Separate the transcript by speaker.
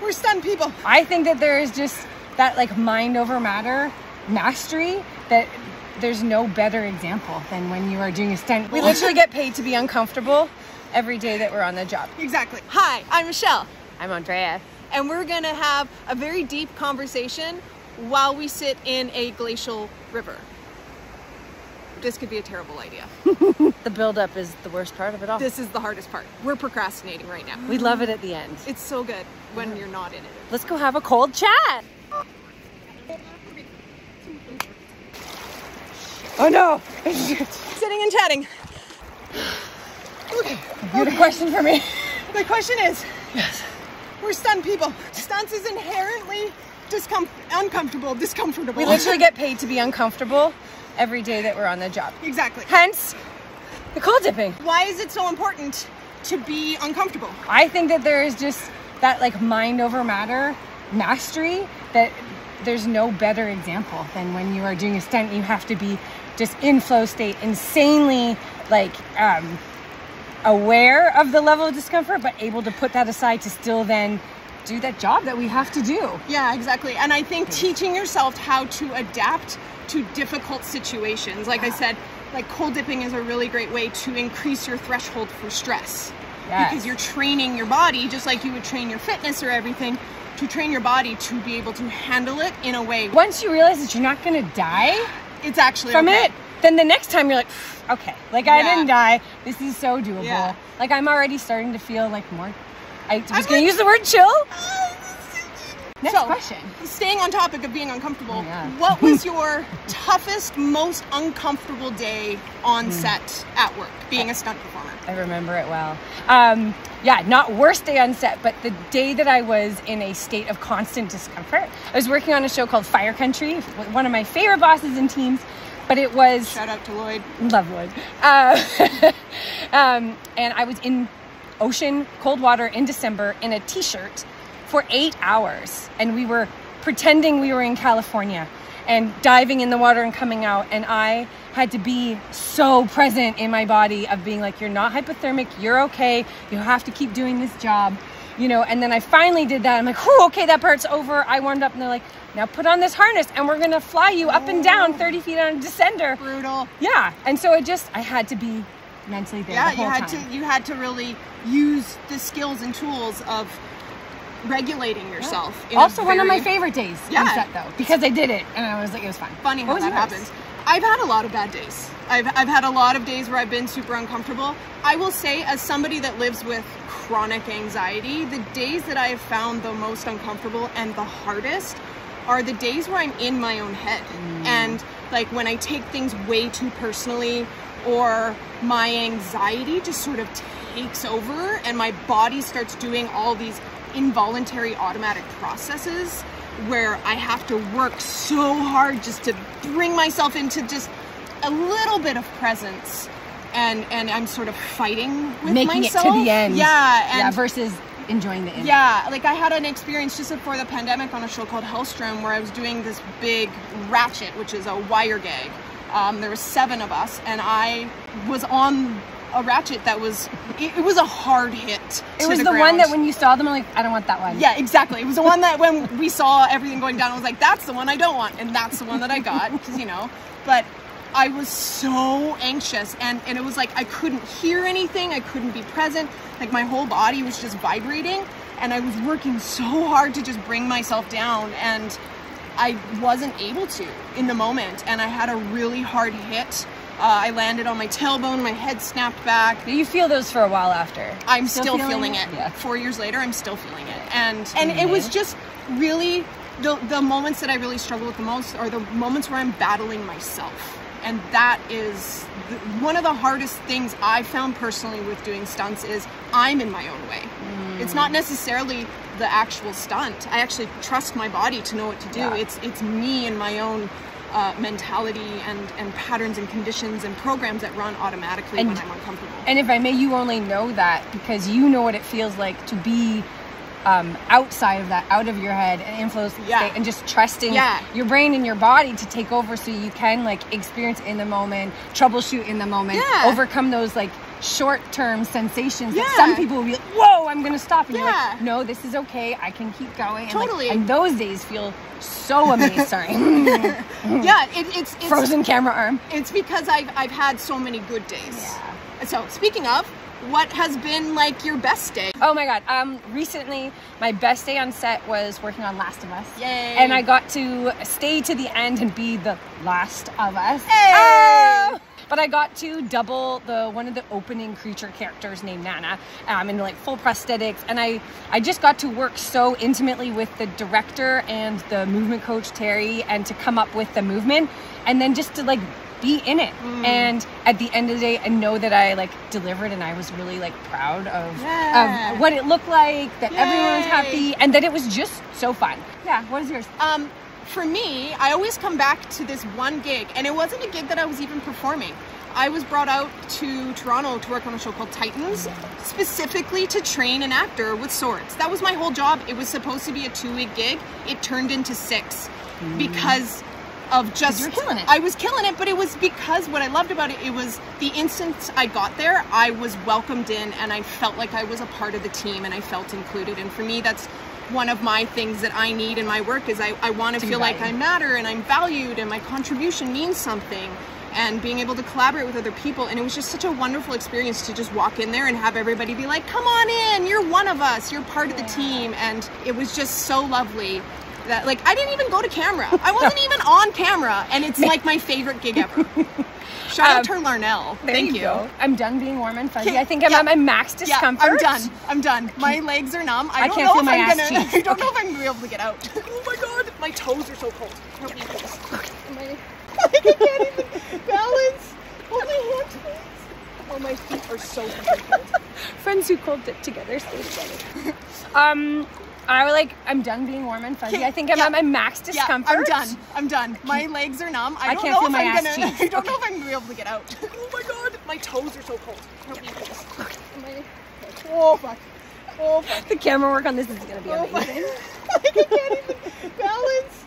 Speaker 1: We're stunt people.
Speaker 2: I think that there is just that like mind over matter mastery that there's no better example than when you are doing a stunt. We literally get paid to be uncomfortable every day that we're on the job.
Speaker 1: Exactly. Hi, I'm Michelle.
Speaker 2: I'm Andrea.
Speaker 1: And we're gonna have a very deep conversation while we sit in a glacial river. This could be a terrible idea.
Speaker 2: The build-up is the worst part of it all.
Speaker 1: This is the hardest part. We're procrastinating right now.
Speaker 2: We love it at the end.
Speaker 1: It's so good when you're not in it.
Speaker 2: Let's go have a cold chat. Oh no!
Speaker 1: Sitting and chatting. Okay.
Speaker 2: You had a question for me?
Speaker 1: The question is,
Speaker 2: Yes.
Speaker 1: we're stunt people. Stunts is inherently uncomfortable, discomfortable.
Speaker 2: We literally get paid to be uncomfortable every day that we're on the job.
Speaker 1: Exactly.
Speaker 2: Hence, the cold dipping.
Speaker 1: Why is it so important to be uncomfortable?
Speaker 2: I think that there is just that like mind over matter mastery that there's no better example than when you are doing a stunt. You have to be just in flow state, insanely like aware of the level of discomfort, but able to put that aside to still then do that job that we have to do.
Speaker 1: Yeah, exactly. And I think teaching yourself how to adapt to difficult situations, like I said, like cold dipping is a really great way to increase your threshold for stress.
Speaker 2: Yes.
Speaker 1: Because you're training your body, just like you would train your fitness or everything, to train your body to be able to handle it in a way.
Speaker 2: Once you realize that you're not going to die
Speaker 1: It's actually
Speaker 2: from
Speaker 1: okay.
Speaker 2: it, then the next time you're like, okay, like I
Speaker 1: Yeah.
Speaker 2: didn't die. This is so doable.
Speaker 1: Yeah.
Speaker 2: Like I'm already starting to feel like more, I was going to use the word chill. Next
Speaker 1: So,
Speaker 2: question.
Speaker 1: Staying on topic of being uncomfortable,
Speaker 2: Oh, yeah.
Speaker 1: what was your toughest, most uncomfortable day on set at work, being a stunt performer?
Speaker 2: I remember it well. Yeah, not worst day on set, but the day that I was in a state of constant discomfort. I was working on a show called Fire Country, with one of my favorite bosses and teams, but it was...
Speaker 1: Shout out to Lloyd.
Speaker 2: Love Lloyd. And I was in ocean, cold water in December in a t-shirt for 8 hours. And we were pretending we were in California and diving in the water and coming out. And I had to be so present in my body of being like, you're not hypothermic, you're okay. You have to keep doing this job, you know? And then I finally did that. I'm like, whew, okay, that part's over. I warmed up and they're like, now put on this harness and we're gonna fly you up and down 30 feet on a descender.
Speaker 1: Brutal.
Speaker 2: Yeah, and so I had to be mentally there the whole time.
Speaker 1: You had to really use the skills and tools of regulating yourself.
Speaker 2: Yeah. Also, one of my favorite days on
Speaker 1: Yeah.
Speaker 2: set, though, because I did it and I was like, it was fun.
Speaker 1: Funny how
Speaker 2: What was
Speaker 1: that
Speaker 2: yours?
Speaker 1: happens. I've had a lot of bad days. I've had a lot of days where I've been super uncomfortable. I will say, as somebody that lives with chronic anxiety, the days that I have found the most uncomfortable and the hardest are the days where I'm in my own head. And like when I take things way too personally, or my anxiety just sort of takes over and my body starts doing all these involuntary automatic processes where I have to work so hard just to bring myself into just a little bit of presence, and I'm sort of fighting with
Speaker 2: Making
Speaker 1: myself.
Speaker 2: it to the end.
Speaker 1: Yeah, and
Speaker 2: versus enjoying the end.
Speaker 1: yeah, like I had an experience just before the pandemic on a show called Hellstrom where I was doing this big ratchet, which is a wire gag. There was 7 of us, and I was on a ratchet that was, it was a hard hit.
Speaker 2: It was the one that when you saw them, I'm like, I don't want that one.
Speaker 1: Yeah, exactly. It was the one that when we saw everything going down, I was like, that's the one I don't want. And that's the one that I got, because, you know, but I was so anxious, and it was like I couldn't hear anything. I couldn't be present. Like my whole body was just vibrating, and I was working so hard to just bring myself down, and I wasn't able to in the moment. And I had a really hard hit. I landed on my tailbone, my head snapped back.
Speaker 2: Do you feel those for a while after?
Speaker 1: I'm still feeling it.
Speaker 2: Yeah.
Speaker 1: 4 years later, I'm still feeling it. And it was just really, the moments that I really struggle with the most are the moments where I'm battling myself. And that is one of the hardest things I found personally with doing stunts is I'm in my own way. It's not necessarily the actual stunt. I actually trust my body to know what to do.
Speaker 2: Yeah.
Speaker 1: It's me and my own mentality and patterns and conditions and programs that run automatically when I'm uncomfortable.
Speaker 2: And if I may, you only know that because you know what it feels like to be outside of that, out of your head, and inflow state, and just trusting your brain and your body to take over, so you can like experience in the moment, troubleshoot in the moment, overcome those like short-term sensations that some people will be like, whoa, I'm gonna stop, and you're like, no, this is okay, I can keep going.
Speaker 1: Totally.
Speaker 2: And those days feel so amazing. Sorry.
Speaker 1: It's
Speaker 2: frozen camera arm.
Speaker 1: It's because I've had so many good days. So speaking of, what has been like your best day?
Speaker 2: Oh my god, recently my best day on set was working on Last of Us.
Speaker 1: Yay!
Speaker 2: And I got to stay to the end and be the last of us.
Speaker 1: Hey!
Speaker 2: Oh! But I got to double one of the opening creature characters named Nana in like full prosthetics, and I just got to work so intimately with the director and the movement coach Terry, and to come up with the movement, and then just to like be in it. And at the end of the day, I know that I like delivered, and I was really like proud of what it looked like, that everyone was happy, and that it was just so fun. Yeah, what is yours?
Speaker 1: For me, I always come back to this one gig, and it wasn't a gig that I was even performing. I was brought out to Toronto to work on a show called Titans, specifically to train an actor with swords. That was my whole job. It was supposed to be a 2-week gig. It turned into 6 because of just...
Speaker 2: You're killing it.
Speaker 1: I was killing it, but it was because what I loved about it, it was the instant I got there, I was welcomed in, and I felt like I was a part of the team, and I felt included. And for me, that's one of my things that I need in my work, is I want to feel like I matter and I'm valued and my contribution means something, and being able to collaborate with other people. And it was just such a wonderful experience to just walk in there and have everybody be like, come on in, you're one of us, you're part of the team. And it was just so lovely that, like, I didn't even go to camera. I wasn't even on camera, and it's like my favorite gig ever. Shout out to Larnell. Thank you.
Speaker 2: I'm done being warm and fuzzy. I think I'm at my max discomfort.
Speaker 1: I'm done. My legs are numb. I
Speaker 2: can't feel my ass cheeks.
Speaker 1: I don't know if I'm gonna be able to get out. Oh my god, my toes are so cold. Help me, please. I can't even balance. Oh, my hands, please. Oh, my feet are so cold.
Speaker 2: Friends who cold dip together stay together. I'm done being warm and fuzzy. I think I'm at my max discomfort.
Speaker 1: I'm done. My legs are numb. I
Speaker 2: can't feel my ass cheeks.
Speaker 1: I don't know if I'm gonna be able to get out. Oh my god, my toes are so cold. Help me, please. Oh fuck. Oh fuck.
Speaker 2: The camera work on this is gonna be amazing.
Speaker 1: I can't even balance.